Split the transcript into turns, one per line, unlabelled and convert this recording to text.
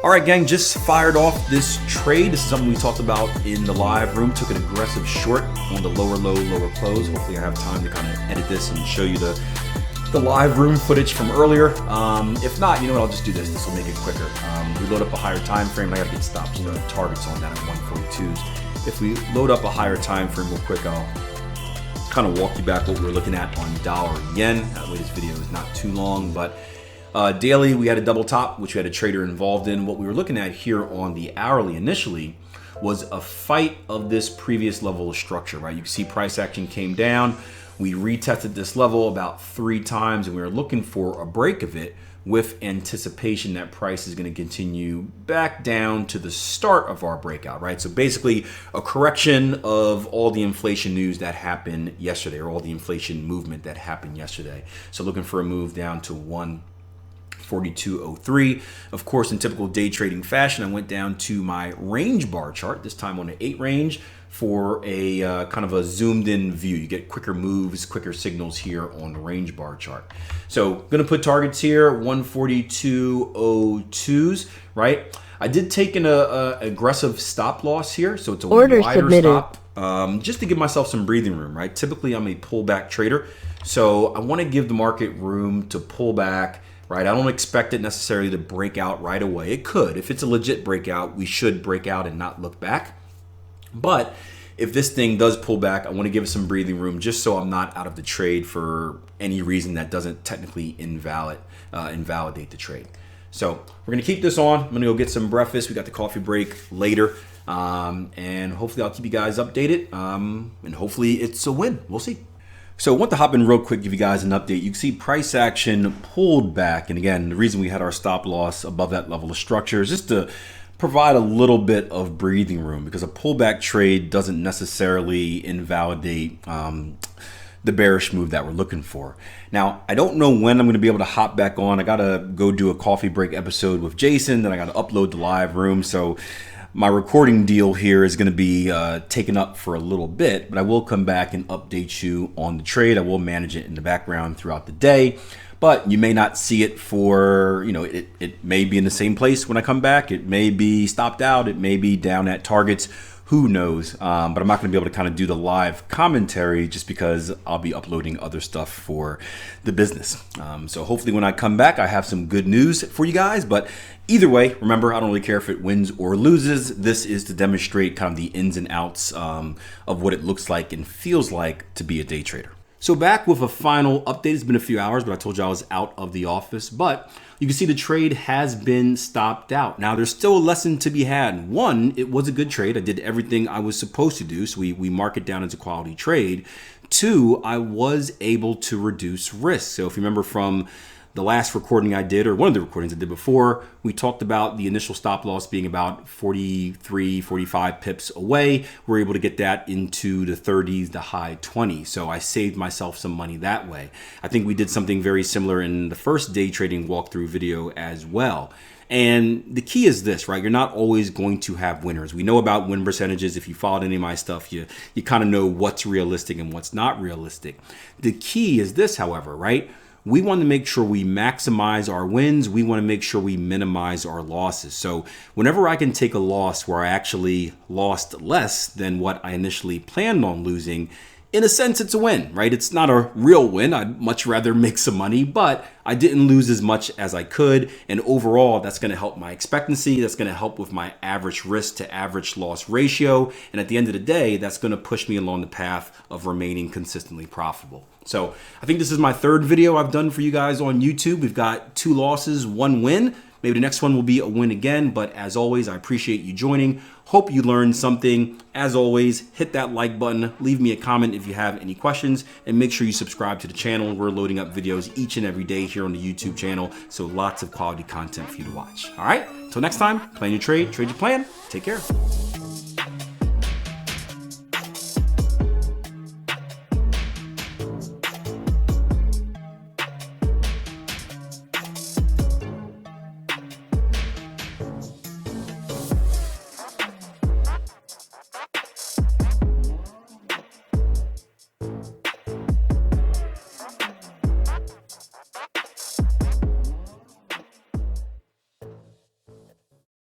All right, gang, just fired off this trade. This is something we talked about in the live room. Took an aggressive short on the lower low, lower close. Hopefully I have time to kind of edit this and show you the live room footage from earlier. If not, you know what, I'll just do this. This will make it quicker. We load up a higher time frame. I gotta get stops, targets on that at 142s. If we load up a higher time frame real quick, I'll kind of walk you back what we're looking at on dollar yen. That way this video is not too long, but daily, we had a double top, which we had a trader involved in. What we were looking at here on the hourly initially was a fight of this previous level of structure, right? You can see price action came down. We retested this level about 3 times, and we were looking for a break of it with anticipation that price is going to continue back down to the start of our breakout, right? So basically a correction of all the inflation news that happened yesterday, or all the inflation movement that happened yesterday. So looking for a move down to 142.03. Of course, in typical day trading fashion, I went down to my range bar chart, this time on an 8 range, for a kind of a zoomed in view. You get quicker moves, quicker signals here on the range bar chart. So gonna put targets here, 142.02s, right? I did take an aggressive stop loss here, so it's a wider stop, just to give myself some breathing room, right? Typically, I'm a pullback trader, so I wanna give the market room to pull back, right? I don't expect it necessarily to break out right away. It could. If it's a legit breakout, we should break out and not look back. But if this thing does pull back, I want to give it some breathing room just so I'm not out of the trade for any reason that doesn't technically invalidate the trade. So we're going to keep this on. I'm going to go get some breakfast. We got the coffee break later. And hopefully I'll keep you guys updated. And hopefully it's a win. We'll see. So I want to hop in real quick, give you guys an update. You can see price action pulled back. And again, the reason we had our stop loss above that level of structure is just to provide a little bit of breathing room, because a pullback trade doesn't necessarily invalidate the bearish move that we're looking for. Now, I don't know when I'm going to be able to hop back on. I got to go do a coffee break episode with Jason, then I got to upload the live room. So my recording deal here is going to be taken up for a little bit, but I will come back and update you on the trade. I will manage it in the background throughout the day. But you may not see it for, it may be in the same place when I come back. It may be stopped out. It may be down at targets. Who knows? But I'm not going to be able to kind of do the live commentary just because I'll be uploading other stuff for the business. So hopefully when I come back, I have some good news for you guys. But either way, remember, I don't really care if it wins or loses. This is to demonstrate kind of the ins and outs of what it looks like and feels like to be a day trader. So back with a final update. It's been a few hours, but I told you I was out of the office. But you can see the trade has been stopped out. Now, there's still a lesson to be had. One, it was a good trade. I did everything I was supposed to do, so we mark it down as a quality trade. 2, I was able to reduce risk. So if you remember from the last recording I did, or one of the recordings I did before, we talked about the initial stop loss being about 43, 45 pips away. We're able to get that into the 30s, the high 20s. So I saved myself some money that way. I think we did something very similar in the first day trading walkthrough video as well. And the key is this, right? You're not always going to have winners. We know about win percentages. If you followed any of my stuff, you kind of know what's realistic and what's not realistic. The key is this, however, right? We want to make sure we maximize our wins. We want to make sure we minimize our losses. So whenever I can take a loss where I actually lost less than what I initially planned on losing, in a sense, it's a win, right? It's not a real win. I'd much rather make some money, but I didn't lose as much as I could. And overall, that's going to help my expectancy. That's going to help with my average risk to average loss ratio. And at the end of the day, that's going to push me along the path of remaining consistently profitable. So I think this is my 3rd video I've done for you guys on YouTube. We've got 2 losses, 1 win. Maybe the next one will be a win again. But as always, I appreciate you joining. Hope you learned something. As always, hit that like button. Leave me a comment if you have any questions. And make sure you subscribe to the channel. We're loading up videos each and every day here on the YouTube channel. So lots of quality content for you to watch. All right, until next time, plan your trade, trade your plan. Take care.